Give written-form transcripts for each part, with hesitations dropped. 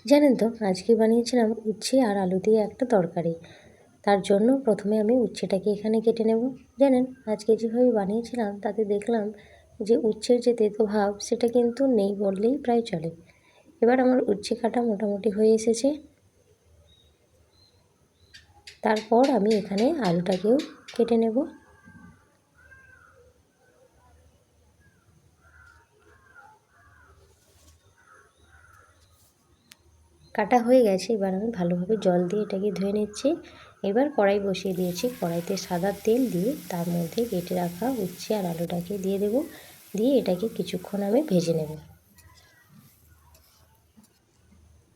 জানেন তো আজকে বানিয়েছিলাম উচ্ছে আর আলু দিয়ে একটা তরকারি। তার জন্য প্রথমে আমি উচ্ছেটাকে এখানে কেটে নেব। জানেন আজকে যেভাবে বানিয়েছিলাম তাতে দেখলাম যে উচ্ছের যে তেতো ভাব সেটা কিন্তু নেই বললেই প্রায় চলে। এবার আমার উচ্ছে কাটা মোটামুটি হয়ে এসেছে। তারপর আমি এখানে আলুটাকেও কেটে নেব। কাটা হয়ে গেছে, এবার আমি ভালোভাবে জল দিয়ে এটাকে ধুয়ে নিচ্ছি। এবার কড়াই বসিয়ে দিয়েছি, কড়াইতে সাদা তেল দিয়ে তার মধ্যে কেটে রাখা উচ্ছে আর আলুটাকে দিয়ে দেব। দিয়ে এটাকে কিছুক্ষণ আমি ভেজে নেব।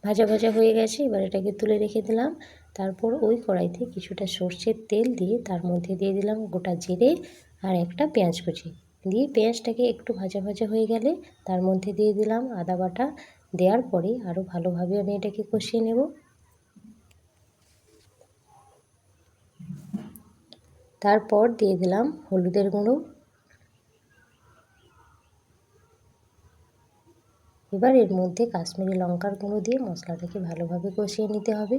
ভাজা ভাজা হয়ে গেছে, এবার এটাকে তুলে রেখে দিলাম। তারপর ওই কড়াইতে কিছুটা সর্ষের তেল দিয়ে তার মধ্যে দিয়ে দিলাম গোটা জিরে আর একটা পেঁয়াজ কুচি। দিয়ে পেঁয়াজটাকে একটু ভাজা ভাজা হয়ে গেলে তার মধ্যে দিয়ে দিলাম আদা বাটা। দেওয়ার পরে আরও ভালোভাবে আমি এটাকে কষিয়ে নেব। তারপর দিয়ে দিলাম হলুদের গুঁড়ো। এবার এর মধ্যে কাশ্মীরি লঙ্কার গুঁড়ো দিয়ে মশলাটাকে ভালোভাবে কষিয়ে নিতে হবে।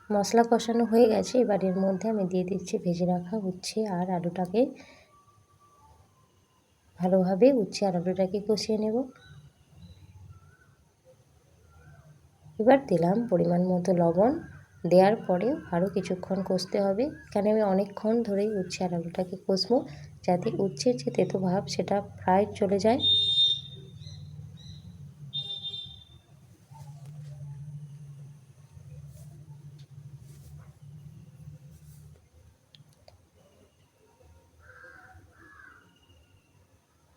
মশলা কষানো হয়ে গেছে, এবার এর মধ্যে আমি দিয়ে দিচ্ছি ভেজে রাখা উচ্ছে আর আলুটাকে। ভালোভাবে উচ্ছে আর আলুটাকে কষিয়ে নেব। এবার দিলাম পরিমাণ মতো লবণ। দেওয়ার পরেও আরও কিছুক্ষণ কষতে হবে, কেন আমি অনেকক্ষণ ধরেই উচ্ছে আর আলুটাকে কষবো, যাতে উচ্ছের যে তেতো ভাব সেটা প্রায় চলে যায়।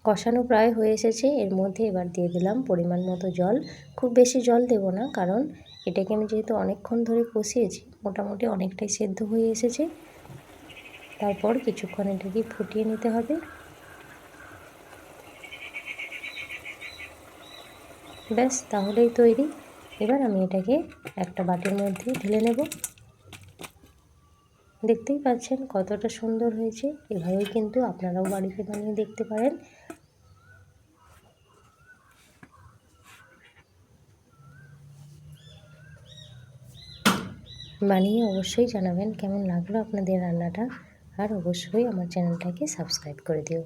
কষানো প্রায় হয়ে এসেছে, এর মধ্যে এবার দিয়ে দিলাম পরিমাণ মতো জল। খুব বেশি জল দেব না, কারণ এটাকে আমি যেহেতু অনেকক্ষণ ধরে কষিয়েছি মোটামুটি অনেকটাই সেদ্ধ হয়ে এসেছে। তারপর কিছুক্ষণ এটাকে ফুটিয়ে নিতে হবে। ব্যাস তাহলেই তৈরি। এবার আমি এটাকে একটা বাটির মধ্যে ঢেলে নেব। দেখতেই পাচ্ছেন কতটা সুন্দর হয়েছে। এভাবেই কিন্তু আপনারাও বাড়িতে বানিয়ে দেখতে পারেন। বানিয়ে অবশ্যই জানাবেন কেমন লাগলো আপনাদের রান্নাটা। আর অবশ্যই আমার চ্যানেলটাকে সাবস্ক্রাইব করে দিও।